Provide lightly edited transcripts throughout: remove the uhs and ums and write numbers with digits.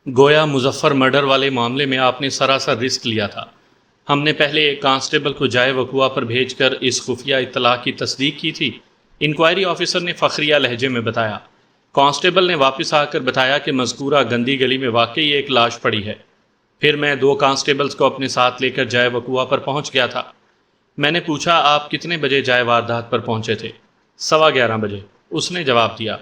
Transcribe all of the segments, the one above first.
گویا مظفر مرڈر والے معاملے میں آپ نے سراسر رسک لیا تھا۔ ہم نے پہلے ایک کانسٹیبل کو جائے وقوع پر بھیج کر اس خفیہ اطلاع کی تصدیق کی تھی، انکوائری آفیسر نے فخریہ لہجے میں بتایا۔ کانسٹیبل نے واپس آ کر بتایا کہ مذکورہ گندی گلی میں واقعی ایک لاش پڑی ہے۔ پھر میں 2 کانسٹیبلز کو اپنے ساتھ لے کر جائے وقوع پر پہنچ گیا تھا۔ میں نے پوچھا، آپ کتنے بجے جائے واردات پر پہنچے تھے؟ 11:15 بجے، اس نے جواب دیا۔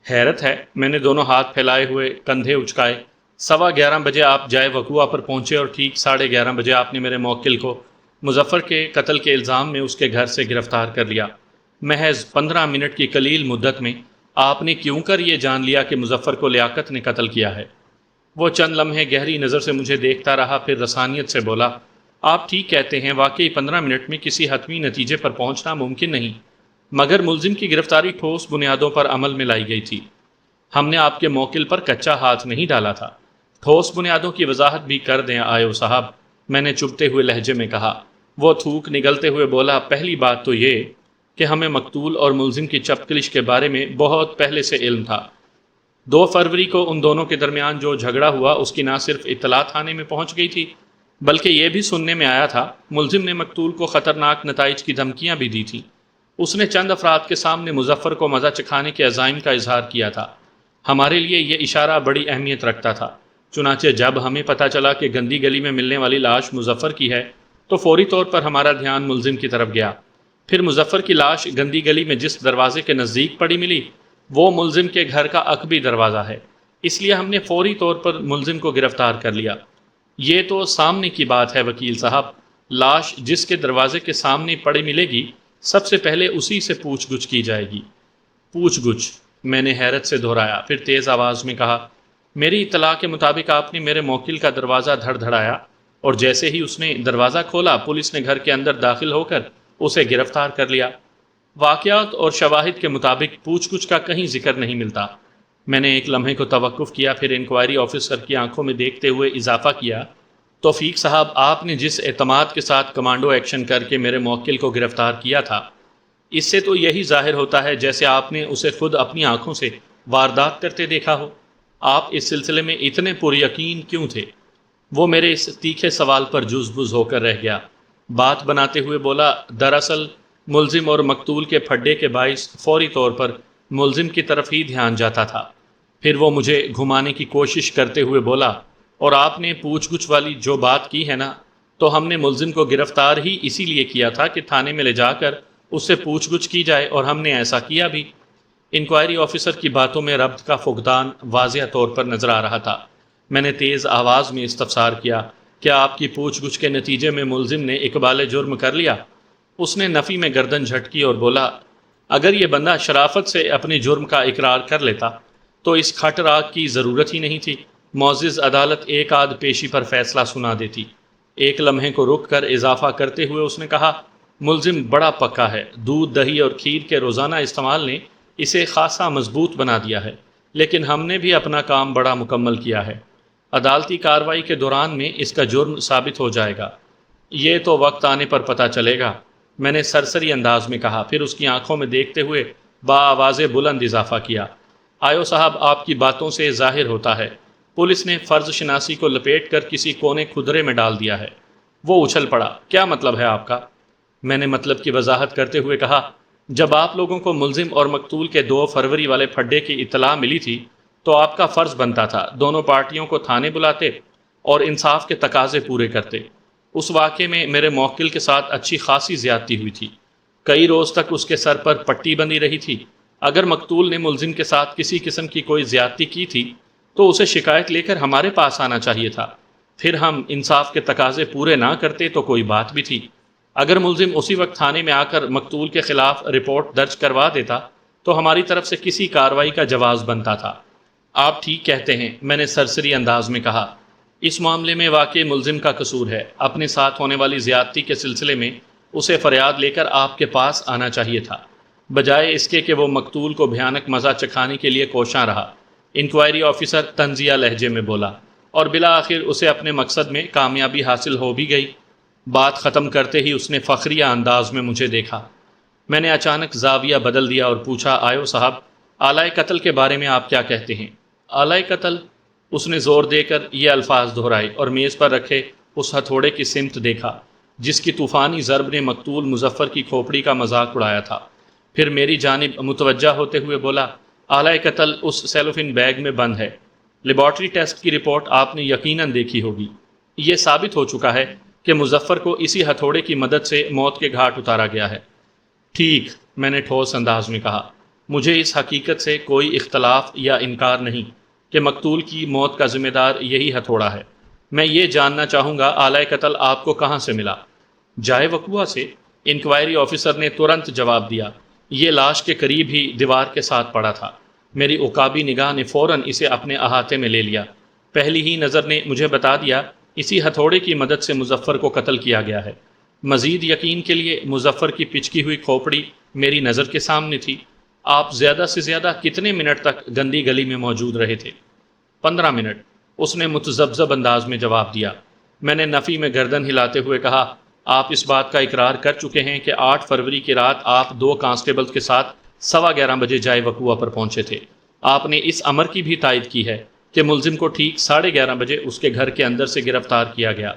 حیرت ہے، میں نے دونوں ہاتھ پھیلائے ہوئے کندھے اچکائے۔ 11:15 بجے آپ جائے وقوع پر پہنچے اور ٹھیک 11:30 بجے آپ نے میرے موکل کو مظفر کے قتل کے الزام میں اس کے گھر سے گرفتار کر لیا۔ محض 15 منٹ کی قلیل مدت میں آپ نے کیوں کر یہ جان لیا کہ مظفر کو لیاقت نے قتل کیا ہے؟ وہ چند لمحے گہری نظر سے مجھے دیکھتا رہا، پھر رسانیت سے بولا، آپ ٹھیک کہتے ہیں، واقعی 15 منٹ میں کسی حتمی نتیجے پر پہنچنا ممکن نہیں، مگر ملزم کی گرفتاری ٹھوس بنیادوں پر عمل میں لائی گئی تھی۔ ہم نے آپ کے موکل پر کچا ہاتھ نہیں ڈالا تھا۔ ٹھوس بنیادوں کی وضاحت بھی کر دیں آئیو صاحب، میں نے چبھتے ہوئے لہجے میں کہا۔ وہ تھوک نگلتے ہوئے بولا، پہلی بات تو یہ کہ ہمیں مقتول اور ملزم کی چپکلش کے بارے میں بہت پہلے سے علم تھا۔ 2 فروری کو ان دونوں کے درمیان جو جھگڑا ہوا اس کی نہ صرف اطلاع تھانے میں پہنچ گئی تھی، بلکہ یہ بھی سننے میں آیا تھا ملزم نے مقتول کو خطرناک نتائج کی دھمکیاں بھی دی تھیں۔ اس نے چند افراد کے سامنے مظفر کو مزہ چکھانے کے عزائم کا اظہار کیا تھا۔ ہمارے لیے یہ اشارہ بڑی اہمیت رکھتا تھا۔ چنانچہ جب ہمیں پتہ چلا کہ گندی گلی میں ملنے والی لاش مظفر کی ہے تو فوری طور پر ہمارا دھیان ملزم کی طرف گیا۔ پھر مظفر کی لاش گندی گلی میں جس دروازے کے نزدیک پڑی ملی وہ ملزم کے گھر کا عقبی دروازہ ہے، اس لیے ہم نے فوری طور پر ملزم کو گرفتار کر لیا۔ یہ تو سامنے کی بات ہے وکیل صاحب، لاش جس کے دروازے کے سامنے پڑی ملے گی سب سے پہلے اسی سے پوچھ گچھ کی جائے گی۔ پوچھ گچھ؟ میں نے حیرت سے دہرایا، پھر تیز آواز میں کہا، میری اطلاع کے مطابق آپ نے میرے موکل کا دروازہ دھڑ دھڑایا اور جیسے ہی اس نے دروازہ کھولا پولیس نے گھر کے اندر داخل ہو کر اسے گرفتار کر لیا۔ واقعات اور شواہد کے مطابق پوچھ گچھ کا کہیں ذکر نہیں ملتا۔ میں نے ایک لمحے کو توقف کیا، پھر انکوائری آفیسر کی آنکھوں میں دیکھتے ہوئے اضافہ کیا، توفیق صاحب، آپ نے جس اعتماد کے ساتھ کمانڈو ایکشن کر کے میرے موکل کو گرفتار کیا تھا، اس سے تو یہی ظاہر ہوتا ہے جیسے آپ نے اسے خود اپنی آنکھوں سے واردات کرتے دیکھا ہو۔ آپ اس سلسلے میں اتنے پر یقین کیوں تھے؟ وہ میرے اس تیکھے سوال پر جز بز ہو کر رہ گیا۔ بات بناتے ہوئے بولا، دراصل ملزم اور مقتول کے پھڈے کے باعث فوری طور پر ملزم کی طرف ہی دھیان جاتا تھا۔ پھر وہ مجھے گھمانے کی کوشش کرتے ہوئے بولا، اور آپ نے پوچھ گچھ والی جو بات کی ہے نا، تو ہم نے ملزم کو گرفتار ہی اسی لیے کیا تھا کہ تھانے میں لے جا کر اس سے پوچھ گچھ کی جائے، اور ہم نے ایسا کیا بھی۔ انکوائری آفیسر کی باتوں میں ربط کا فقدان واضح طور پر نظر آ رہا تھا۔ میں نے تیز آواز میں استفسار کیا، کیا آپ کی پوچھ گچھ کے نتیجے میں ملزم نے اقبال جرم کر لیا؟ اس نے نفی میں گردن جھٹکی اور بولا، اگر یہ بندہ شرافت سے اپنے جرم کا اقرار کر لیتا تو اس کھٹ راگ کی ضرورت ہی نہیں تھی، معزز عدالت ایک آدھ پیشی پر فیصلہ سنا دیتی۔ ایک لمحے کو رک کر اضافہ کرتے ہوئے اس نے کہا، ملزم بڑا پکا ہے، دودھ دہی اور کھیر کے روزانہ استعمال نے اسے خاصا مضبوط بنا دیا ہے، لیکن ہم نے بھی اپنا کام بڑا مکمل کیا ہے۔ عدالتی کارروائی کے دوران میں اس کا جرم ثابت ہو جائے گا، یہ تو وقت آنے پر پتہ چلے گا، میں نے سرسری انداز میں کہا، پھر اس کی آنکھوں میں دیکھتے ہوئے بآواز بلند اضافہ کیا، آئیو صاحب، آپ کی باتوں سے ظاہر ہوتا ہے پولیس نے فرض شناسی کو لپیٹ کر کسی کونے کھدرے میں ڈال دیا ہے۔ وہ اچھل پڑا، کیا مطلب ہے آپ کا؟ میں نے مطلب کی وضاحت کرتے ہوئے کہا، جب آپ لوگوں کو ملزم اور مقتول کے 2 فروری والے پھڈے کی اطلاع ملی تھی تو آپ کا فرض بنتا تھا دونوں پارٹیوں کو تھانے بلاتے اور انصاف کے تقاضے پورے کرتے۔ اس واقعے میں میرے موکل کے ساتھ اچھی خاصی زیادتی ہوئی تھی، کئی روز تک اس کے سر پر پٹی بندھی رہی تھی۔ اگر مقتول نے ملزم کے ساتھ کسی قسم کی کوئی زیادتی کی تھی تو اسے شکایت لے کر ہمارے پاس آنا چاہیے تھا، پھر ہم انصاف کے تقاضے پورے نہ کرتے تو کوئی بات بھی تھی۔ اگر ملزم اسی وقت تھانے میں آ کر مقتول کے خلاف رپورٹ درج کروا دیتا تو ہماری طرف سے کسی کارروائی کا جواز بنتا تھا۔ آپ ٹھیک کہتے ہیں، میں نے سرسری انداز میں کہا، اس معاملے میں واقعی ملزم کا قصور ہے، اپنے ساتھ ہونے والی زیادتی کے سلسلے میں اسے فریاد لے کر آپ کے پاس آنا چاہیے تھا، بجائے اس کے کہ وہ مقتول کو بھیانک مزہ چکھانے کے لیے کوشاں رہا۔ انکوائری آفیسر طنزیہ لہجے میں بولا، اور بالآخر اسے اپنے مقصد میں کامیابی حاصل ہو بھی گئی۔ بات ختم کرتے ہی اس نے فخریہ انداز میں مجھے دیکھا۔ میں نے اچانک زاویہ بدل دیا اور پوچھا، آئیو صاحب، آلائے قتل کے بارے میں آپ کیا کہتے ہیں؟ آلائے قتل؟ اس نے زور دے کر یہ الفاظ دہرائے اور میز پر رکھے اس ہتھوڑے کی سمت دیکھا جس کی طوفانی ضرب نے مقتول مظفر کی کھوپڑی کا مذاق اڑایا تھا۔ پھر میری جانب متوجہ ہوتے ہوئے بولا، آلہ قتل اس سیلوفن بیگ میں بند ہے۔ لیبارٹری ٹیسٹ کی رپورٹ آپ نے یقیناً دیکھی ہوگی۔ یہ ثابت ہو چکا ہے کہ مظفر کو اسی ہتھوڑے کی مدد سے موت کے گھاٹ اتارا گیا ہے۔ ٹھیک، میں نے ٹھوس انداز میں کہا، مجھے اس حقیقت سے کوئی اختلاف یا انکار نہیں کہ مقتول کی موت کا ذمہ دار یہی ہتھوڑا ہے۔ میں یہ جاننا چاہوں گا آلہ قتل آپ کو کہاں سے ملا؟ جائے وقوع سے، انکوائری آفیسر نے ترنت جواب دیا۔ یہ لاش کے قریب ہی دیوار کے ساتھ پڑا تھا۔ میری عقابی نگاہ نے فوراً اسے اپنے احاطے میں لے لیا۔ پہلی ہی نظر نے مجھے بتا دیا اسی ہتھوڑے کی مدد سے مظفر کو قتل کیا گیا ہے۔ مزید یقین کے لیے مظفر کی پچکی ہوئی کھوپڑی میری نظر کے سامنے تھی۔ آپ زیادہ سے زیادہ کتنے منٹ تک گندی گلی میں موجود رہے تھے؟ 15 منٹ، اس نے متذبذب انداز میں جواب دیا۔ میں نے نفی میں گردن ہلاتے ہوئے کہا، آپ اس بات کا اقرار کر چکے ہیں کہ 8 فروری کی رات آپ 2 کانسٹیبلز کے ساتھ 11:15 بجے جائے وقوع پر پہنچے تھے۔ آپ نے اس امر کی بھی تائید کی ہے کہ ملزم کو ٹھیک 11:30 بجے اس کے گھر کے اندر سے گرفتار کیا گیا۔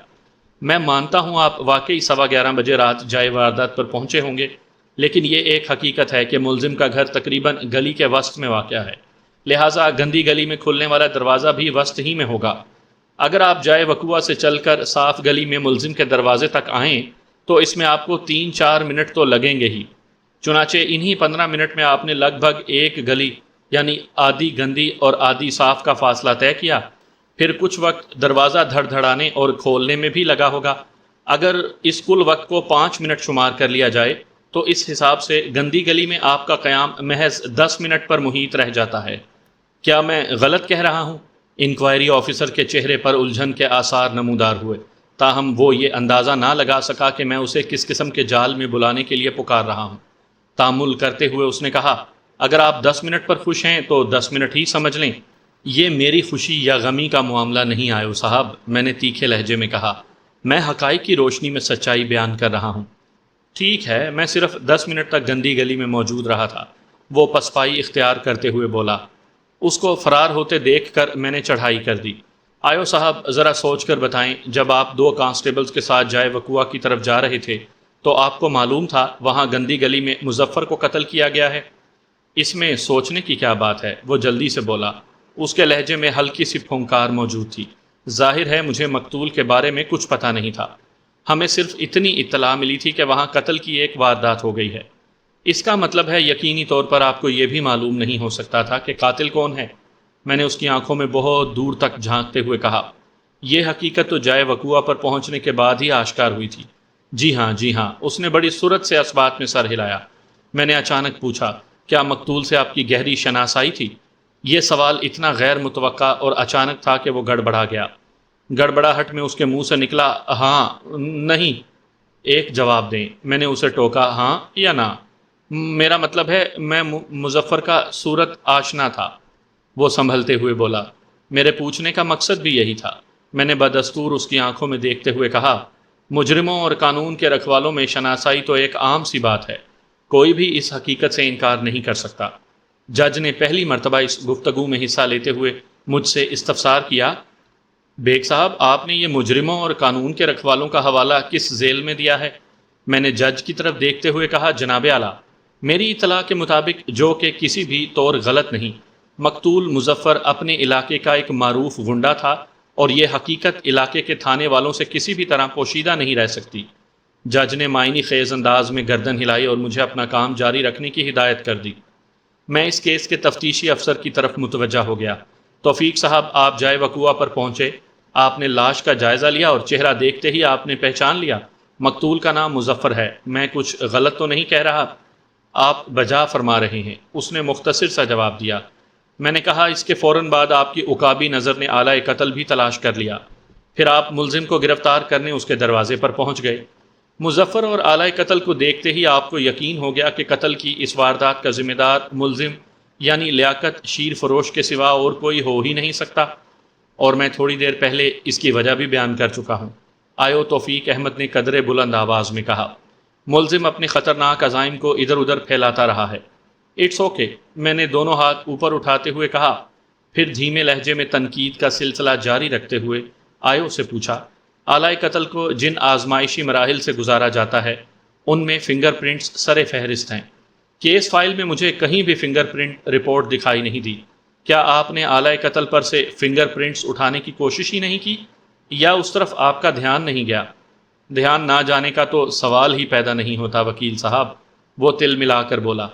میں مانتا ہوں آپ واقعی 11:15 بجے رات جائے واردات پر پہنچے ہوں گے، لیکن یہ ایک حقیقت ہے کہ ملزم کا گھر تقریباً گلی کے وسط میں واقع ہے، لہٰذا گندی گلی میں کھلنے والا دروازہ بھی وسط ہی میں ہوگا۔ اگر آپ جائے وقوع سے چل کر صاف گلی میں ملزم کے دروازے تک آئیں تو اس میں آپ کو 3-4 منٹ تو لگیں گے ہی۔ چنانچہ انہی 15 منٹ میں آپ نے لگ بھگ ایک گلی یعنی آدھی گندی اور آدھی صاف کا فاصلہ طے کیا، پھر کچھ وقت دروازہ دھڑ دھڑانے اور کھولنے میں بھی لگا ہوگا۔ اگر اس کل وقت کو 5 منٹ شمار کر لیا جائے تو اس حساب سے گندی گلی میں آپ کا قیام محض 10 منٹ پر محیط رہ جاتا ہے۔ کیا میں غلط کہہ رہا ہوں؟ انکوائری آفیسر کے چہرے پر الجھن کے آثار نمودار ہوئے، تاہم وہ یہ اندازہ نہ لگا سکا کہ میں اسے کس قسم کے جال میں بلانے کے لیے پکار رہا ہوں۔ تامل کرتے ہوئے اس نے کہا، اگر آپ 10 منٹ پر خوش ہیں تو 10 منٹ ہی سمجھ لیں۔ یہ میری خوشی یا غمی کا معاملہ نہیں آئے صاحب، میں نے تیکھے لہجے میں کہا، میں حقائق کی روشنی میں سچائی بیان کر رہا ہوں۔ ٹھیک ہے، میں صرف 10 منٹ تک گندی گلی میں موجود رہا تھا، وہ پسپائی اختیار کرتے ہوئے بولا۔ اس کو فرار ہوتے دیکھ کر میں نے چڑھائی کر دی۔ آیو صاحب، ذرا سوچ کر بتائیں، جب آپ 2 کانسٹیبلز کے ساتھ جائے وقوع کی طرف جا رہے تھے تو آپ کو معلوم تھا وہاں گندی گلی میں مظفر کو قتل کیا گیا ہے؟ اس میں سوچنے کی کیا بات ہے، وہ جلدی سے بولا۔ اس کے لہجے میں ہلکی سی پھنکار موجود تھی۔ ظاہر ہے مجھے مقتول کے بارے میں کچھ پتہ نہیں تھا، ہمیں صرف اتنی اطلاع ملی تھی کہ وہاں قتل کی ایک واردات ہو گئی ہے۔ اس کا مطلب ہے یقینی طور پر آپ کو یہ بھی معلوم نہیں ہو سکتا تھا کہ قاتل کون ہے؟ میں نے اس کی آنکھوں میں بہت دور تک جھانکتے ہوئے کہا، یہ حقیقت تو جائے وقوع پر پہنچنے کے بعد ہی آشکار ہوئی تھی۔ جی ہاں، اس نے بڑی سرعت سے اس بات میں سر ہلایا۔ میں نے اچانک پوچھا، کیا مقتول سے آپ کی گہری شناسائی تھی؟ یہ سوال اتنا غیر متوقع اور اچانک تھا کہ وہ گڑبڑا گیا۔ گڑبڑاہٹ میں اس کے منہ سے نکلا، ہاں، نہیں، ایک جواب دیں۔ میں نے اسے ٹوکا، ہاں یا نہ؟ میرا مطلب ہے میں مظفر کا صورت آشنا تھا، وہ سنبھلتے ہوئے بولا۔ میرے پوچھنے کا مقصد بھی یہی تھا۔ میں نے بدستور اس کی آنکھوں میں دیکھتے ہوئے کہا، مجرموں اور قانون کے رکھوالوں میں شناسائی تو ایک عام سی بات ہے، کوئی بھی اس حقیقت سے انکار نہیں کر سکتا۔ جج نے پہلی مرتبہ اس گفتگو میں حصہ لیتے ہوئے مجھ سے استفسار کیا، بیگ صاحب، آپ نے یہ مجرموں اور قانون کے رکھوالوں کا حوالہ کس ذیل میں دیا ہے؟ میں نے جج کی طرف دیکھتے ہوئے کہا، جناب اعلیٰ، میری اطلاع کے مطابق، جو کہ کسی بھی طور غلط نہیں، مقتول مظفر اپنے علاقے کا ایک معروف گنڈا تھا اور یہ حقیقت علاقے کے تھانے والوں سے کسی بھی طرح پوشیدہ نہیں رہ سکتی۔ جج نے معنی خیز انداز میں گردن ہلائی اور مجھے اپنا کام جاری رکھنے کی ہدایت کر دی۔ میں اس کیس کے تفتیشی افسر کی طرف متوجہ ہو گیا۔ توفیق صاحب، آپ جائے وقوع پر پہنچے، آپ نے لاش کا جائزہ لیا اور چہرہ دیکھتے ہی آپ نے پہچان لیا مقتول کا نام مظفر ہے۔ میں کچھ غلط تو نہیں کہہ رہا؟ آپ بجا فرما رہے ہیں، اس نے مختصر سا جواب دیا۔ میں نے کہا، اس کے فوراً بعد آپ کی عقابی نظر نے آلہ قتل بھی تلاش کر لیا، پھر آپ ملزم کو گرفتار کرنے اس کے دروازے پر پہنچ گئے۔ مظفر اور آلہ قتل کو دیکھتے ہی آپ کو یقین ہو گیا کہ قتل کی اس واردات کا ذمہ دار ملزم یعنی لیاقت شیر فروش کے سوا اور کوئی ہو ہی نہیں سکتا، اور میں تھوڑی دیر پہلے اس کی وجہ بھی بیان کر چکا ہوں۔ آیو توفیق احمد نے قدرے بلند آواز میں کہا، ملزم اپنے خطرناک عزائم کو ادھر ادھر پھیلاتا رہا ہے۔ اٹس اوکے، میں نے دونوں ہاتھ اوپر اٹھاتے ہوئے کہا، پھر دھیمے لہجے میں تنقید کا سلسلہ جاری رکھتے ہوئے آیو سے پوچھا، آلائے قتل کو جن آزمائشی مراحل سے گزارا جاتا ہے ان میں فنگر پرنٹس سر فہرست ہیں۔ کیس فائل میں مجھے کہیں بھی فنگر پرنٹ رپورٹ دکھائی نہیں دی۔ کیا آپ نے آلائے قتل پر سے فنگر پرنٹس اٹھانے کی کوشش ہی نہیں کی، یا اس طرف آپ کا دھیان نہیں گیا؟ دھیان نہ جانے کا تو سوال ہی پیدا نہیں ہوتا وکیل صاحب، وہ تل ملا کر بولا۔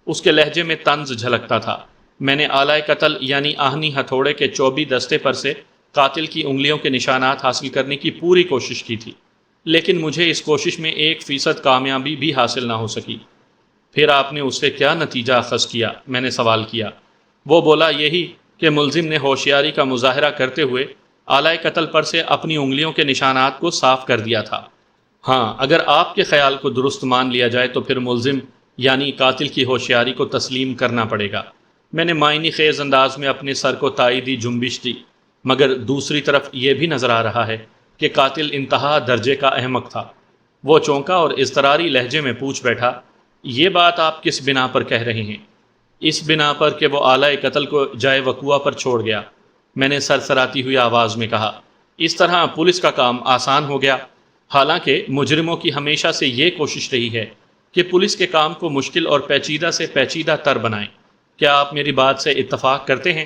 اس کے لہجے میں طنز جھلکتا تھا۔ میں نے آلائے قتل یعنی آہنی ہتھوڑے کے چوبی دستے پر سے قاتل کی انگلیوں کے نشانات حاصل کرنے کی پوری کوشش کی تھی، لیکن مجھے اس کوشش میں 1% کامیابی بھی حاصل نہ ہو سکی۔ پھر آپ نے اس سے کیا نتیجہ اخذ کیا؟ میں نے سوال کیا۔ وہ بولا، یہی کہ ملزم نے ہوشیاری کا مظاہرہ کرتے ہوئے آلائے قتل پر سے اپنی انگلیوں کے نشانات کو صاف کر دیا تھا۔ ہاں، اگر آپ کے خیال کو درست مان لیا جائے تو پھر ملزم یعنی قاتل کی ہوشیاری کو تسلیم کرنا پڑے گا۔ میں نے معنی خیز انداز میں اپنے سر کو تائیدی جنبش دی، مگر دوسری طرف یہ بھی نظر آ رہا ہے کہ قاتل انتہا درجے کا احمق تھا۔ وہ چونکا اور اضطراری لہجے میں پوچھ بیٹھا، یہ بات آپ کس بنا پر کہہ رہے ہیں؟ اس بنا پر کہ وہ آلائے قتل کو جائے وقوع پر چھوڑ گیا، میں نے سرسراتی ہوئی آواز میں کہا۔ اس طرح پولیس کا کام آسان ہو گیا، حالانکہ مجرموں کی ہمیشہ سے یہ کوشش رہی ہے کہ پولیس کے کام کو مشکل اور پیچیدہ سے پیچیدہ تر بنائیں۔ کیا آپ میری بات سے اتفاق کرتے ہیں؟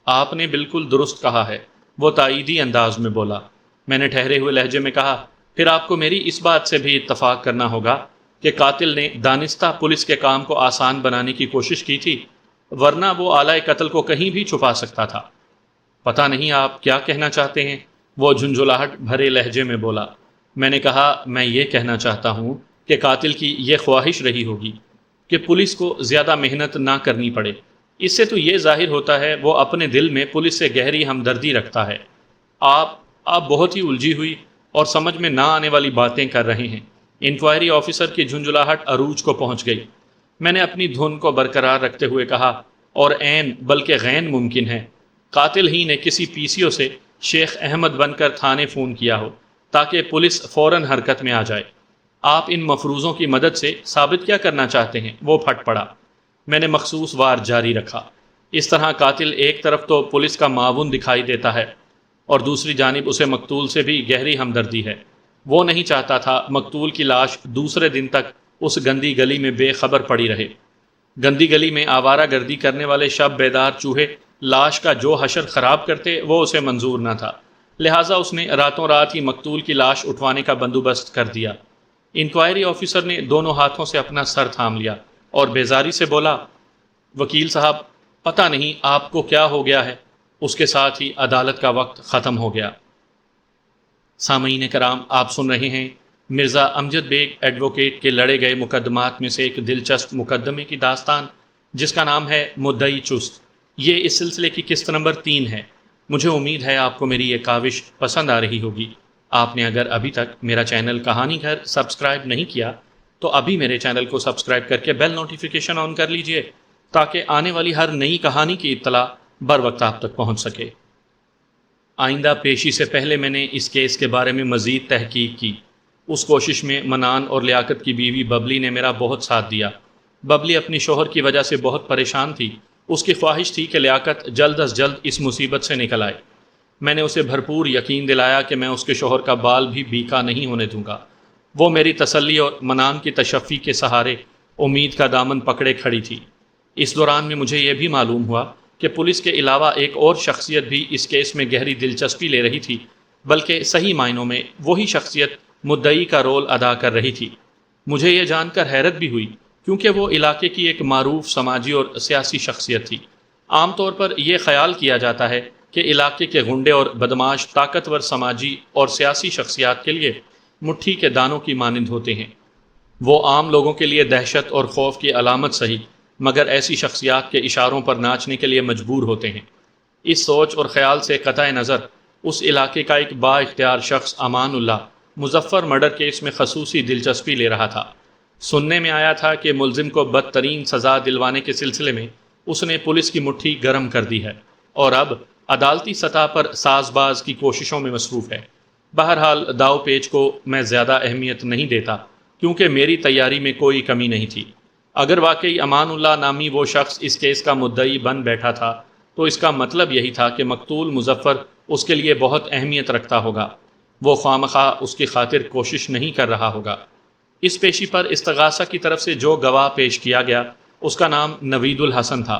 آپ نے بالکل درست کہا ہے، وہ تائیدی انداز میں بولا۔ میں نے ٹھہرے ہوئے لہجے میں کہا، پھر آپ کو میری اس بات سے بھی اتفاق کرنا ہوگا کہ قاتل نے دانستہ پولیس کے کام کو آسان بنانے کی کوشش کی تھی، ورنہ وہ آلائے قتل کو کہیں بھی چھپا سکتا تھا۔ پتہ نہیں آپ کیا کہنا چاہتے ہیں، وہ جھنجھلاہٹ بھرے لہجے میں بولا۔ میں نے کہا، میں یہ کہنا چاہتا ہوں کہ قاتل کی یہ خواہش رہی ہوگی کہ پولیس کو زیادہ محنت نہ کرنی پڑے۔ اس سے تو یہ ظاہر ہوتا ہے وہ اپنے دل میں پولیس سے گہری ہمدردی رکھتا ہے۔ آپ بہت ہی الجھی ہوئی اور سمجھ میں نہ آنے والی باتیں کر رہے ہیں۔ انکوائری آفیسر کی جھنجھلاہٹ عروج کو پہنچ گئی۔ میں نے اپنی دھن کو برقرار رکھتے ہوئے کہا، اور عین بلکہ غین ممکن ہے قاتل ہی نے کسی پی سی او سے شیخ احمد بن کر تھانے فون کیا ہو تاکہ پولیس فوراً حرکت میں آ جائے۔ آپ ان مفروضوں کی مدد سے ثابت کیا کرنا چاہتے ہیں؟ وہ پھٹ پڑا۔ میں نے مخصوص وار جاری رکھا، اس طرح قاتل ایک طرف تو پولیس کا معاون دکھائی دیتا ہے اور دوسری جانب اسے مقتول سے بھی گہری ہمدردی ہے۔ وہ نہیں چاہتا تھا مقتول کی لاش دوسرے دن تک اس گندی گلی میں بے خبر پڑی رہے۔ گندی گلی میں آوارہ گردی کرنے والے شب بیدار چوہے لاش کا جو حشر خراب کرتے وہ اسے منظور نہ تھا، لہٰذا اس نے راتوں رات ہی مقتول کی لاش اٹھوانے کا بندوبست کر دیا۔ انکوائری آفیسر نے دونوں ہاتھوں سے اپنا سر تھام لیا اور بیزاری سے بولا، وکیل صاحب، پتہ نہیں آپ کو کیا ہو گیا ہے۔ اس کے ساتھ ہی عدالت کا وقت ختم ہو گیا۔ سامعین کرام، آپ سن رہے ہیں مرزا امجد بیگ ایڈوکیٹ کے لڑے گئے مقدمات میں سے ایک دلچسپ مقدمے کی داستان، جس کا نام ہے مدعی چست۔ یہ اس سلسلے کی قسط نمبر 3 ہے۔ مجھے امید ہے آپ کو میری یہ کاوش پسند آ رہی ہوگی۔ آپ نے اگر ابھی تک میرا چینل کہانی گھر سبسکرائب نہیں کیا تو ابھی میرے چینل کو سبسکرائب کر کے بیل نوٹیفیکیشن آن کر لیجئے تاکہ آنے والی ہر نئی کہانی کی اطلاع بر وقت آپ تک پہنچ سکے۔ آئندہ پیشی سے پہلے میں نے اس کیس کے بارے میں مزید تحقیق کی۔ اس کوشش میں منان اور لیاقت کی بیوی ببلی نے میرا بہت ساتھ دیا۔ ببلی اپنی شوہر کی وجہ سے بہت پریشان تھی۔ اس کی خواہش تھی کہ لیاقت جلد از جلد اس مصیبت سے نکل آئے۔ میں نے اسے بھرپور یقین دلایا کہ میں اس کے شوہر کا بال بھی بیکا نہیں ہونے دوں گا۔ وہ میری تسلی اور منان کی تشفی کے سہارے امید کا دامن پکڑے کھڑی تھی۔ اس دوران میں مجھے یہ بھی معلوم ہوا کہ پولیس کے علاوہ ایک اور شخصیت بھی اس کیس میں گہری دلچسپی لے رہی تھی، بلکہ صحیح معنوں میں وہی شخصیت مدعی کا رول ادا کر رہی تھی۔ مجھے یہ جان کر حیرت بھی ہوئی کیونکہ وہ علاقے کی ایک معروف سماجی اور سیاسی شخصیت تھی۔ عام طور پر یہ خیال کیا جاتا ہے کہ علاقے کے غنڈے اور بدماش طاقتور سماجی اور سیاسی شخصیات کے لیے مٹھی کے دانوں کی مانند ہوتے ہیں۔ وہ عام لوگوں کے لیے دہشت اور خوف کی علامت صحیح، مگر ایسی شخصیات کے اشاروں پر ناچنے کے لیے مجبور ہوتے ہیں۔ اس سوچ اور خیال سے قطع نظر اس علاقے کا ایک با اختیار شخص امان اللہ مظفر مرڈر کیس میں خصوصی دلچسپی لے رہا تھا۔ سننے میں آیا تھا کہ ملزم کو بدترین سزا دلوانے کے سلسلے میں اس نے پولیس کی مٹھی گرم کر دی ہے اور اب عدالتی سطح پر ساز باز کی کوششوں میں مصروف ہے۔ بہرحال داؤ پیچ کو میں زیادہ اہمیت نہیں دیتا کیونکہ میری تیاری میں کوئی کمی نہیں تھی۔ اگر واقعی امان اللہ نامی وہ شخص اس کیس کا مدعی بن بیٹھا تھا تو اس کا مطلب یہی تھا کہ مقتول مظفر اس کے لیے بہت اہمیت رکھتا ہوگا، وہ خوامخواہ اس کی خاطر کوشش نہیں کر رہا ہوگا۔ اس پیشی پر استغاثہ کی طرف سے جو گواہ پیش کیا گیا اس کا نام نوید الحسن تھا۔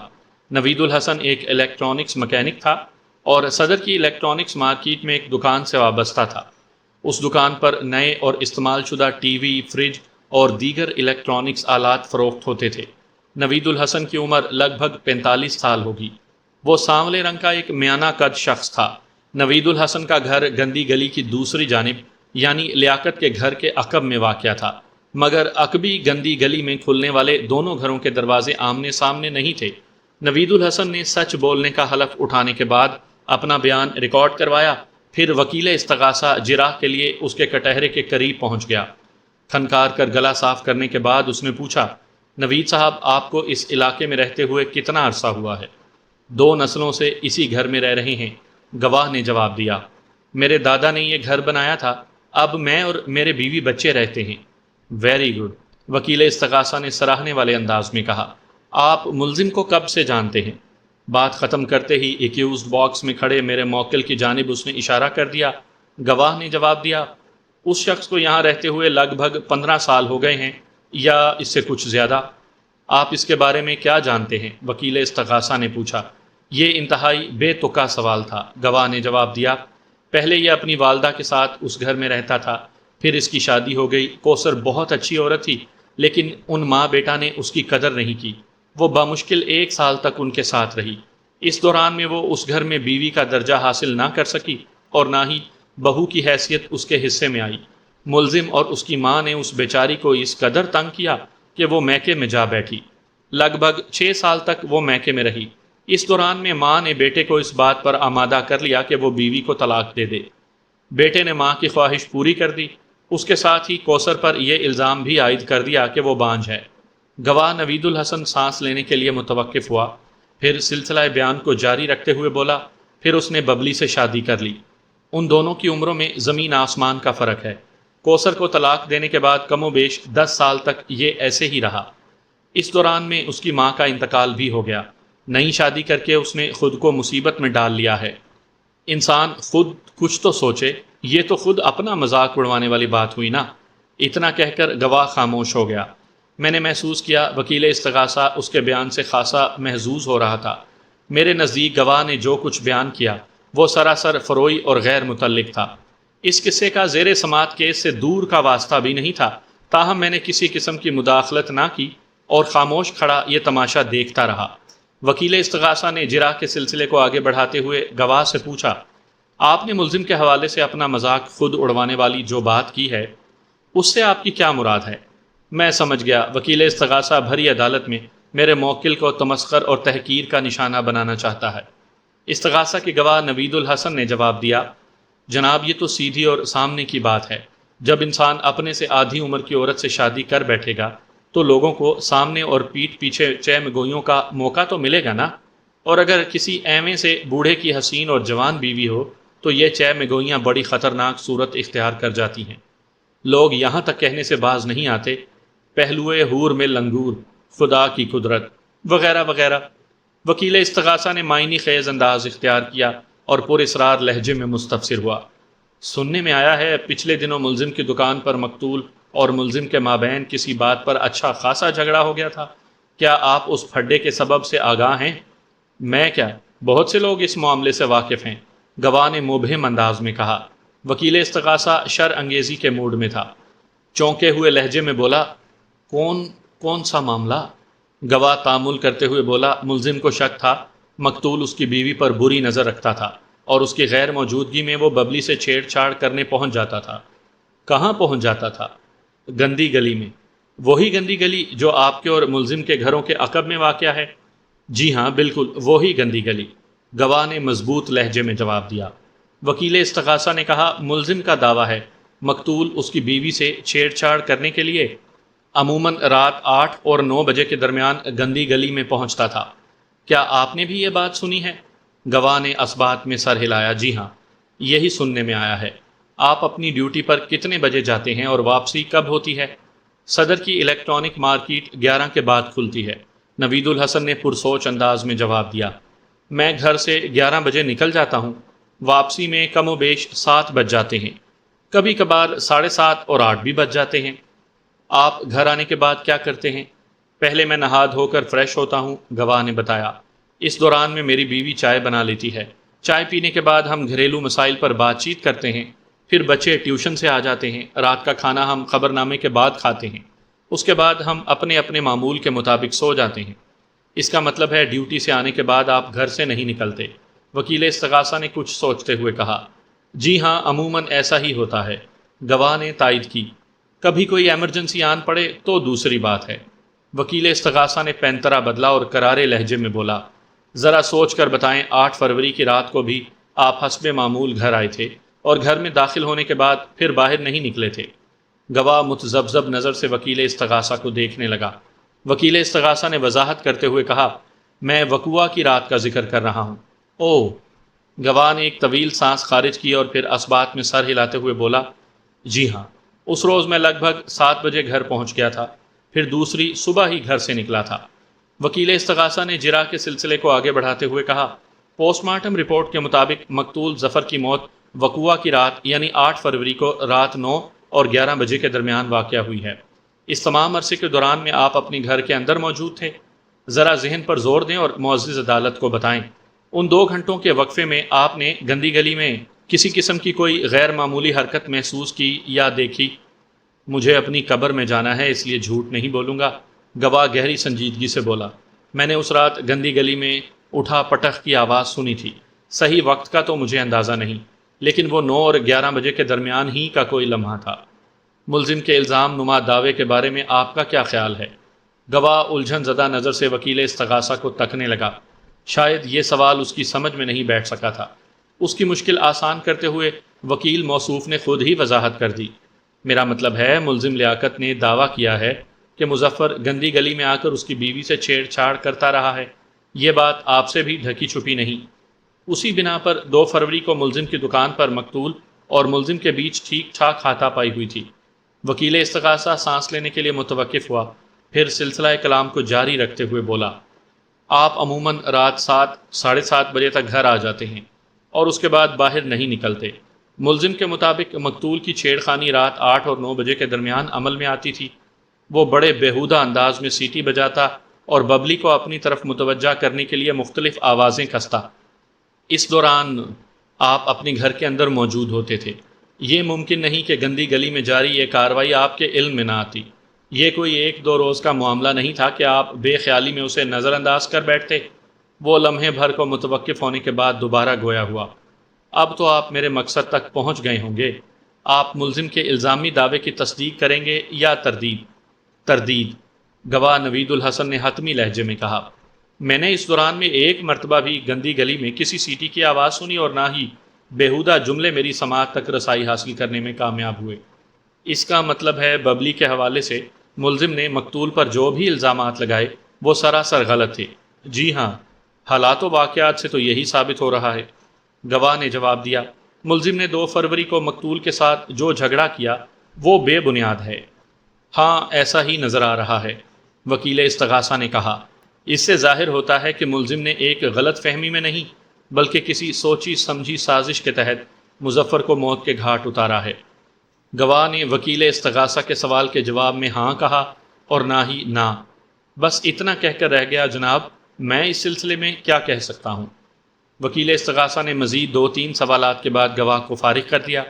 نوید الحسن ایک الیکٹرانکس مکینک تھا اور صدر کی الیکٹرانکس مارکیٹ میں ایک دکان سے وابستہ تھا۔ اس دکان پر نئے اور استعمال شدہ ٹی وی، فریج اور دیگر الیکٹرانکس آلات فروخت ہوتے تھے۔ نوید الحسن کی عمر لگ بھگ 45 سال ہوگی۔ وہ سانولے رنگ کا ایک میانہ قد شخص تھا۔ نوید الحسن کا گھر گندی گلی کی دوسری جانب یعنی لیاقت کے گھر کے عقب میں واقع تھا، مگر عقبی گندی گلی میں کھلنے والے دونوں گھروں کے دروازے آمنے سامنے نہیں تھے۔ نوید الحسن نے سچ بولنے کا حلف اٹھانے کے بعد اپنا بیان ریکارڈ کروایا، پھر وکیل استغاثہ جراح کے لیے اس کے کٹہرے کے قریب پہنچ گیا۔ کھنکار کر گلا صاف کرنے کے بعد اس نے پوچھا، نوید صاحب، آپ کو اس علاقے میں رہتے ہوئے کتنا عرصہ ہوا ہے؟ 2 نسلوں سے اسی گھر میں رہ رہے ہیں، گواہ نے جواب دیا۔ میرے دادا نے یہ گھر بنایا تھا، اب میں اور میرے بیوی بچے رہتے ہیں۔ ویری گڈ، وکیل استغاثہ نے سراہنے والے انداز میں کہا۔ آپ ملزم کو کب سے جانتے ہیں؟ بات ختم کرتے ہی ایکیوزڈ باکس میں کھڑے میرے موکل کی جانب اس نے اشارہ کر دیا۔ گواہ نے جواب دیا، اس شخص کو یہاں رہتے ہوئے لگ بھگ 15 سال ہو گئے ہیں یا اس سے کچھ زیادہ۔ آپ اس کے بارے میں کیا جانتے ہیں؟ وکیل استغاثہ نے پوچھا۔ یہ انتہائی بے تکا سوال تھا، گواہ نے جواب دیا۔ پہلے یہ اپنی والدہ کے ساتھ اس گھر میں رہتا تھا، پھر اس کی شادی ہو گئی۔ کوثر بہت اچھی عورت تھی، لیکن ان ماں بیٹا نے اس کی قدر نہیں کی۔ وہ بمشکل 1 سال تک ان کے ساتھ رہی۔ اس دوران میں وہ اس گھر میں بیوی کا درجہ حاصل نہ کر سکی اور نہ ہی بہو کی حیثیت اس کے حصے میں آئی۔ ملزم اور اس کی ماں نے اس بیچاری کو اس قدر تنگ کیا کہ وہ میکے میں جا بیٹھی۔ لگ بھگ 6 سال تک وہ میکے میں رہی۔ اس دوران میں ماں نے بیٹے کو اس بات پر آمادہ کر لیا کہ وہ بیوی کو طلاق دے دے۔ بیٹے نے ماں کی خواہش پوری کر دی۔ اس کے ساتھ ہی کوثر پر یہ الزام بھی عائد کر دیا کہ وہ بانجھ ہے۔ گواہ نوید الحسن سانس لینے کے لیے متوقف ہوا، پھر سلسلہ بیان کو جاری رکھتے ہوئے بولا، پھر اس نے ببلی سے شادی کر لی۔ ان دونوں کی عمروں میں زمین آسمان کا فرق ہے۔ کوثر کو طلاق دینے کے بعد کم و بیش 10 سال تک یہ ایسے ہی رہا۔ اس دوران میں اس کی ماں کا انتقال بھی ہو گیا۔ نئی شادی کر کے اس نے خود کو مصیبت میں ڈال لیا ہے۔ انسان خود کچھ تو سوچے، یہ تو خود اپنا مذاق اڑوانے والی بات ہوئی نا۔ اتنا کہہ کر گواہ خاموش ہو گیا۔ میں نے محسوس کیا وکیل استغاثہ اس کے بیان سے خاصا محظوظ ہو رہا تھا۔ میرے نزدیک گواہ نے جو کچھ بیان کیا وہ سراسر فروئی اور غیر متعلق تھا۔ اس قصے کا زیر سماعت کیس سے دور کا واسطہ بھی نہیں تھا، تاہم میں نے کسی قسم کی مداخلت نہ کی اور خاموش کھڑا یہ تماشا دیکھتا رہا۔ وکیل استغاثہ نے جراح کے سلسلے کو آگے بڑھاتے ہوئے گواہ سے پوچھا، آپ نے ملزم کے حوالے سے اپنا مذاق خود اڑوانے والی جو بات کی ہے اس سے آپ کی کیا مراد ہے؟ میں سمجھ گیا وکیل استغاثہ بھری عدالت میں میرے موکل کو تمسخر اور تحقیر کا نشانہ بنانا چاہتا ہے۔ استغاثہ کے گواہ نوید الحسن نے جواب دیا، جناب یہ تو سیدھی اور سامنے کی بات ہے۔ جب انسان اپنے سے آدھی عمر کی عورت سے شادی کر بیٹھے گا تو لوگوں کو سامنے اور پیٹھ پیچھے چہ مگوئیوں کا موقع تو ملے گا نا، اور اگر کسی ایویں سے بوڑھے کی حسین اور جوان بیوی ہو تو یہ چہ مگوئیاں بڑی خطرناک صورت اختیار کر جاتی ہیں۔ لوگ یہاں تک کہنے سے باز نہیں آتے، پہلوئے حور میں لنگور، خدا کی قدرت وغیرہ وغیرہ۔ وکیل استغاثہ نے معنی خیز انداز اختیار کیا اور پر اسرار لہجے میں مستفسر ہوا، سننے میں آیا ہے پچھلے دنوں ملزم کی دکان پر مقتول اور ملزم کے مابین کسی بات پر اچھا خاصا جھگڑا ہو گیا تھا، کیا آپ اس پھڈے کے سبب سے آگاہ ہیں؟ میں کیا، بہت سے لوگ اس معاملے سے واقف ہیں، گواہ نے مبہم انداز میں کہا۔ وکیل استغاثہ شر انگیزی کے موڈ میں تھا، چونکے ہوئے لہجے میں بولا، کون سا معاملہ؟ گواہ تامل کرتے ہوئے بولا، ملزم کو شک تھا مقتول اس کی بیوی پر بری نظر رکھتا تھا اور اس کی غیر موجودگی میں وہ ببلی سے چھیڑ چھاڑ کرنے پہنچ جاتا تھا۔ کہاں پہنچ جاتا تھا؟ گندی گلی میں۔ وہی گندی گلی جو آپ کے اور ملزم کے گھروں کے عقب میں واقع ہے؟ جی ہاں بالکل وہی گندی گلی، گواہ نے مضبوط لہجے میں جواب دیا۔ وکیل استغاثہ نے کہا، ملزم کا دعویٰ ہے مقتول اس کی بیوی سے چھیڑ چھاڑ کرنے کے لیے عموماً رات 8 اور 9 بجے کے درمیان گندی گلی میں پہنچتا تھا۔ کیا آپ نے بھی یہ بات سنی ہے؟ گواہ نے اثبات میں سر ہلایا، جی ہاں یہی سننے میں آیا ہے۔ آپ اپنی ڈیوٹی پر کتنے بجے جاتے ہیں اور واپسی کب ہوتی ہے؟ صدر کی الیکٹرانک مارکیٹ 11 کے بعد کھلتی ہے، نوید الحسن نے پرسوچ انداز میں جواب دیا۔ میں گھر سے 11 بجے نکل جاتا ہوں، واپسی میں کم و بیش 7 بج جاتے ہیں، کبھی کبھار 7:30 اور 8 بھی بج جاتے ہیں۔ آپ گھر آنے کے بعد کیا کرتے ہیں؟ پہلے میں نہا دھو کر فریش ہوتا ہوں، گواہ نے بتایا۔ اس دوران میں میری بیوی چائے بنا لیتی ہے۔ چائے پینے کے بعد ہم گھریلو مسائل پر بات چیت کرتے ہیں، پھر بچے ٹیوشن سے آ جاتے ہیں، رات کا کھانا ہم خبر نامے کے بعد کھاتے ہیں، اس کے بعد ہم اپنے اپنے معمول کے مطابق سو جاتے ہیں۔ اس کا مطلب ہے ڈیوٹی سے آنے کے بعد آپ گھر سے نہیں نکلتے؟ وکیل استغاثہ نے کچھ سوچتے ہوئے کہا۔ جی ہاں، عموماً ایسا ہی ہوتا ہے، گواہ نے تائید کی۔ کبھی کوئی ایمرجنسی آن پڑے تو دوسری بات ہے۔ وکیل استغاثہ نے پینترا بدلا اور کرارے لہجے میں بولا، ذرا سوچ کر بتائیں، 8 فروری کی رات کو بھی آپ حسب معمول گھر آئے تھے اور گھر میں داخل ہونے کے بعد پھر باہر نہیں نکلے تھے؟ گواہ متذبذب نظر سے وکیل استغاثہ کو دیکھنے لگا۔ وکیل استغاثہ نے وضاحت کرتے ہوئے کہا، میں وقوعہ کی رات کا ذکر کر رہا ہوں۔ اوہ! گواہ نے ایک طویل سانس خارج کی اور پھر اثبات میں سر ہلاتے ہوئے بولا، جی ہاں، اس روز میں لگ بھگ 7 بجے گھر پہنچ گیا تھا، پھر دوسری صبح ہی گھر سے نکلا تھا۔ وکیل استغاثہ نے جرح کے سلسلے کو آگے بڑھاتے ہوئے کہا، پوسٹ مارٹم رپورٹ کے مطابق مقتول ظفر کی موت وقوعہ کی رات یعنی 8 فروری کو رات 9 اور 11 بجے کے درمیان واقع ہوئی ہے۔ اس تمام عرصے کے دوران میں آپ اپنے گھر کے اندر موجود تھے؟ ذرا ذہن پر زور دیں اور معزز عدالت کو بتائیں، ان 2 گھنٹوں کے وقفے میں آپ نے گندی گلی میں کسی قسم کی کوئی غیر معمولی حرکت محسوس کی یا دیکھی؟ مجھے اپنی قبر میں جانا ہے، اس لیے جھوٹ نہیں بولوں گا، گواہ گہری سنجیدگی سے بولا۔ میں نے اس رات گندی گلی میں اٹھا پٹخ کی آواز سنی تھی، صحیح وقت کا تو مجھے اندازہ نہیں، لیکن وہ 9 اور 11 بجے کے درمیان ہی کا کوئی لمحہ تھا۔ ملزم کے الزام نما دعوے کے بارے میں آپ کا کیا خیال ہے؟ گواہ الجھن زدہ نظر سے وکیل استغاثہ کو تکنے لگا۔ شاید یہ سوال اس کی سمجھ میں نہیں بیٹھ سکا تھا۔ اس کی مشکل آسان کرتے ہوئے وکیل موصوف نے خود ہی وضاحت کر دی، میرا مطلب ہے ملزم لیاقت نے دعویٰ کیا ہے کہ مظفر گندی گلی میں آ کر اس کی بیوی سے چھیڑ چھاڑ کرتا رہا ہے، یہ بات آپ سے بھی ڈھکی چھپی نہیں۔ اسی بنا پر 2 فروری کو ملزم کی دکان پر مقتول اور ملزم کے بیچ ٹھیک ٹھاک ہاتھا پائی ہوئی تھی۔ وکیل استغاثہ سانس لینے کے لیے متوقف ہوا، پھر سلسلہ کلام کو جاری رکھتے ہوئے بولا، آپ عموماً رات 7 ساڑھے 7 بجے تک گھر آ جاتے ہیں اور اس کے بعد باہر نہیں نکلتے۔ ملزم کے مطابق مقتول کی چھیڑ خانی رات 8 اور 9 بجے کے درمیان عمل میں آتی تھی۔ وہ بڑے بیہودہ انداز میں سیٹی بجاتا اور ببلی کو اپنی طرف متوجہ کرنے کے لیے مختلف آوازیں کستا۔ اس دوران آپ اپنے گھر کے اندر موجود ہوتے تھے۔ یہ ممکن نہیں کہ گندی گلی میں جاری یہ کارروائی آپ کے علم میں نہ آتی۔ یہ کوئی 1-2 روز کا معاملہ نہیں تھا کہ آپ بے خیالی میں اسے نظر انداز کر بیٹھتے۔ وہ لمحے بھر کو متوقف ہونے کے بعد دوبارہ گویا ہوا، اب تو آپ میرے مقصد تک پہنچ گئے ہوں گے۔ آپ ملزم کے الزامی دعوے کی تصدیق کریں گے یا تردید؟ تردید، گواہ نوید الحسن نے حتمی لہجے میں کہا۔ میں نے اس دوران میں 1 مرتبہ بھی گندی گلی میں کسی سیٹی کی آواز سنی اور نہ ہی بیہودہ جملے میری سماعت تک رسائی حاصل کرنے میں کامیاب ہوئے۔ اس کا مطلب ہے ببلی کے حوالے سے ملزم نے مقتول پر جو بھی الزامات لگائے وہ سراسر غلط تھے؟ جی ہاں، حالات و واقعات سے تو یہی ثابت ہو رہا ہے، گواہ نے جواب دیا۔ ملزم نے 2 فروری کو مقتول کے ساتھ جو جھگڑا کیا وہ بے بنیاد ہے۔ ہاں، ایسا ہی نظر آ رہا ہے، وکیل استغاثہ نے کہا۔ اس سے ظاہر ہوتا ہے کہ ملزم نے ایک غلط فہمی میں نہیں بلکہ کسی سوچی سمجھی سازش کے تحت مظفر کو موت کے گھاٹ اتارا ہے۔ گواہ نے وکیل استغاثہ کے سوال کے جواب میں ہاں کہا اور نہ ہی نہ۔ بس اتنا کہہ کر رہ گیا، جناب میں اس سلسلے میں کیا کہہ سکتا ہوں؟ وکیل استغاثہ نے مزید 2-3 سوالات کے بعد گواہ کو فارغ کر دیا۔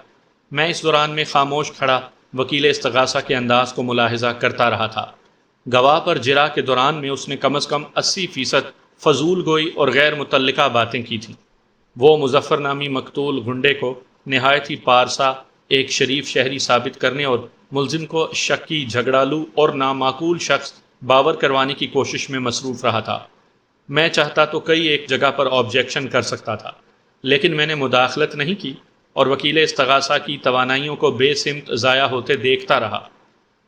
میں اس دوران میں خاموش کھڑا وکیل استغاثہ کے انداز کو ملاحظہ کرتا رہا تھا۔ گواہ پر جرح کے دوران میں اس نے کم از کم 80% فضول گوئی اور غیر متعلقہ باتیں کی تھیں۔ وہ مظفر نامی مقتول گنڈے کو نہایت ہی پارسا ایک شریف شہری ثابت کرنے اور ملزم کو شکی، جھگڑالو اور نامعقول شخص باور کروانے کی کوشش میں مصروف رہا تھا۔ میں چاہتا تو کئی ایک جگہ پر آبجیکشن کر سکتا تھا، لیکن میں نے مداخلت نہیں کی اور وکیل استغاثہ کی توانائیوں کو بے سمت ضائع ہوتے دیکھتا رہا۔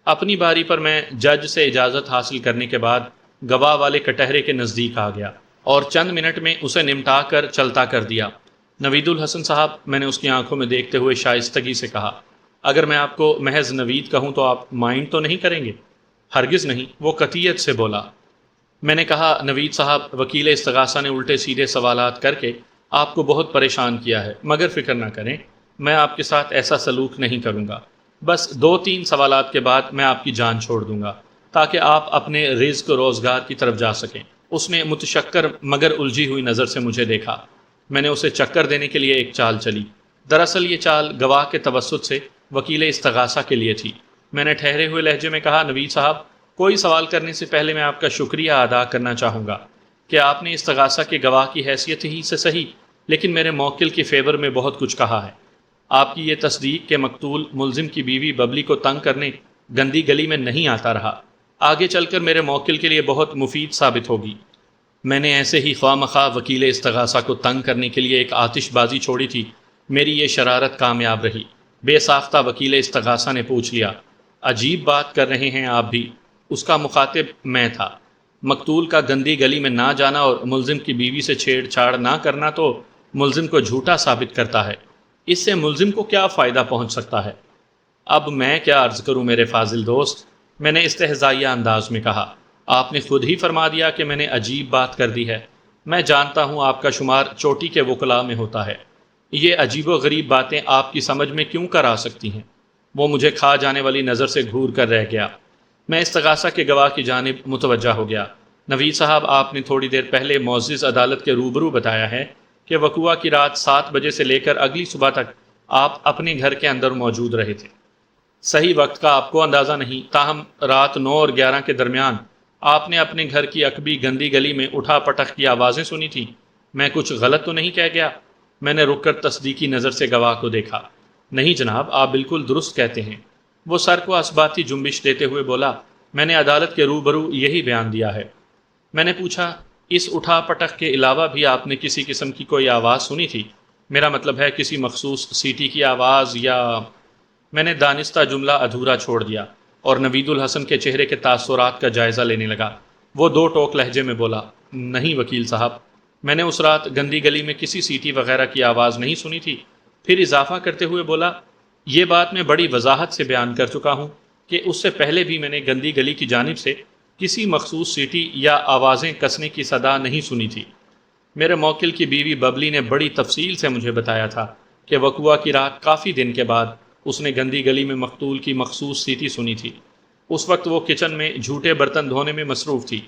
اپنی باری پر میں جج سے اجازت حاصل کرنے کے بعد گواہ والے کٹہرے کے نزدیک آ گیا اور چند منٹ میں اسے نمٹا کر چلتا کر دیا۔ نوید الحسن صاحب، میں نے اس کی آنکھوں میں دیکھتے ہوئے شائستگی سے کہا، اگر میں آپ کو محض نوید کہوں تو آپ مائنڈ تو نہیں کریں گے؟ ہرگز نہیں، وہ قطعیت سے بولا۔ میں نے کہا نوید صاحب، وکیل استغاثہ نے الٹے سیدھے سوالات کر کے آپ کو بہت پریشان کیا ہے، مگر فکر نہ کریں، میں آپ کے ساتھ ایسا سلوک نہیں کروں گا۔ بس 2-3 سوالات کے بعد میں آپ کی جان چھوڑ دوں گا تاکہ آپ اپنے رزق و روزگار کی طرف جا سکیں۔ اس نے متشکر مگر الجھی ہوئی نظر سے مجھے دیکھا۔ میں نے اسے چکر دینے کے لیے ایک چال چلی۔ دراصل یہ چال گواہ کے توسط سے وکیل استغاثہ کے لیے تھی۔ میں نے ٹھہرے ہوئے لہجے میں کہا نوید صاحب، کوئی سوال کرنے سے پہلے میں آپ کا شکریہ ادا کرنا چاہوں گا کہ آپ نے استغاثہ کے گواہ کی حیثیت ہی سے صحیح لیکن میرے موکل کی فیور میں بہت کچھ کہا ہے۔ آپ کی یہ تصدیق کہ مقتول ملزم کی بیوی ببلی کو تنگ کرنے گندی گلی میں نہیں آتا رہا، آگے چل کر میرے موکل کے لیے بہت مفید ثابت ہوگی۔ میں نے ایسے ہی خواہ مخواہ وکیل استغاثہ کو تنگ کرنے کے لیے ایک آتش بازی چھوڑی تھی۔ میری یہ شرارت کامیاب رہی۔ بے ساختہ وکیل استغاثہ نے پوچھ لیا، عجیب بات کر رہے ہیں آپ بھی؟ اس کا مخاطب میں تھا۔ مقتول کا گندی گلی میں نہ جانا اور ملزم کی بیوی سے چھیڑ چھاڑ نہ کرنا تو ملزم کو جھوٹا ثابت کرتا ہے۔ اس سے ملزم کو کیا فائدہ پہنچ سکتا ہے؟ اب میں کیا عرض کروں میرے فاضل دوست، میں نے استہزائیہ انداز میں کہا۔ آپ نے خود ہی فرما دیا کہ میں نے عجیب بات کر دی ہے۔ میں جانتا ہوں آپ کا شمار چوٹی کے وکلاء میں ہوتا ہے۔ یہ عجیب و غریب باتیں آپ کی سمجھ میں کیوں کر آ سکتی ہیں؟ وہ مجھے کھا جانے والی نظر سے گھور کر رہ گیا۔ میں استغاثہ کے گواہ کی جانب متوجہ ہو گیا۔ نوید صاحب، آپ نے تھوڑی دیر پہلے معزز عدالت کے روبرو بتایا ہے کہ وقوعہ کی رات 7 بجے سے لے کر اگلی صبح تک آپ اپنے گھر کے اندر موجود رہے تھے۔ صحیح وقت کا آپ کو اندازہ نہیں، تاہم رات 9 اور 11 کے درمیان آپ نے اپنے گھر کی عقبی گندی گلی میں اٹھا پٹخ کی آوازیں سنی تھیں۔ میں کچھ غلط تو نہیں کہہ گیا؟ میں نے رک کر تصدیقی نظر سے گواہ کو دیکھا۔ نہیں جناب، آپ بالکل درست کہتے ہیں۔ وہ سر کو اثباتی جنبش دیتے ہوئے بولا، میں نے عدالت کے روبرو یہی بیان دیا ہے۔ میں نے پوچھا، اس اٹھا پٹخ کے علاوہ بھی آپ نے کسی قسم کی کوئی آواز سنی تھی؟ میرا مطلب ہے کسی مخصوص سیٹی کی آواز یا… میں نے دانستہ جملہ ادھورا چھوڑ دیا اور نوید الحسن کے چہرے کے تاثرات کا جائزہ لینے لگا۔ وہ 2 ٹوک لہجے میں بولا، نہیں وکیل صاحب، میں نے اس رات گندی گلی میں کسی سیٹی وغیرہ کی آواز نہیں سنی تھی۔ پھر اضافہ کرتے ہوئے بولا، یہ بات میں بڑی وضاحت سے بیان کر چکا ہوں کہ اس سے پہلے بھی میں نے گندی گلی کی جانب سے کسی مخصوص سیٹی یا آوازیں کسنے کی صدا نہیں سنی تھی۔ میرے موکل کی بیوی ببلی نے بڑی تفصیل سے مجھے بتایا تھا کہ وقوعہ کی رات کافی دن کے بعد اس نے گندی گلی میں مقتول کی مخصوص سیٹی سنی تھی۔ اس وقت وہ کچن میں جھوٹے برتن دھونے میں مصروف تھی۔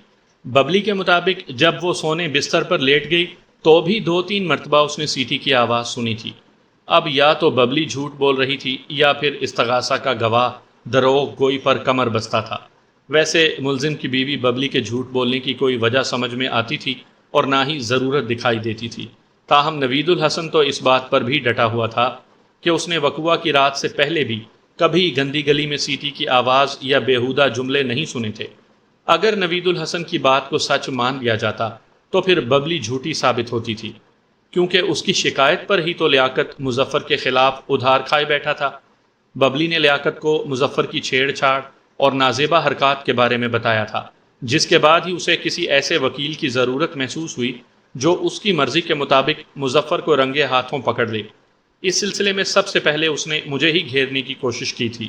ببلی کے مطابق جب وہ سونے بستر پر لیٹ گئی تو بھی 2-3 مرتبہ اس نے سیٹی کی آواز سنی تھی۔ اب یا تو ببلی جھوٹ بول رہی تھی یا پھر استغاثہ کا گواہ دروغ گوئی پر کمر بستہ تھا۔ ویسے ملزم کی بیوی ببلی کے جھوٹ بولنے کی کوئی وجہ سمجھ میں آتی تھی اور نہ ہی ضرورت دکھائی دیتی تھی۔ تاہم نوید الحسن تو اس بات پر بھی ڈٹا ہوا تھا کہ اس نے وقوعہ کی رات سے پہلے بھی کبھی گندی گلی میں سیٹی کی آواز یا بیہودہ جملے نہیں سنے تھے۔ اگر نوید الحسن کی بات کو سچ مان لیا جاتا تو پھر ببلی جھوٹی ثابت ہوتی تھی، کیونکہ اس کی شکایت پر ہی تو لیاقت مظفر کے خلاف ادھار کھائے بیٹھا تھا۔ ببلی نے لیاقت کو مظفر کی چھیڑ چھاڑ اور نازیبہ حرکات کے بارے میں بتایا تھا، جس کے بعد ہی اسے کسی ایسے وکیل کی ضرورت محسوس ہوئی جو اس کی مرضی کے مطابق مظفر کو رنگے ہاتھوں پکڑ لے۔ اس سلسلے میں سب سے پہلے اس نے مجھے ہی گھیرنے کی کوشش کی تھی۔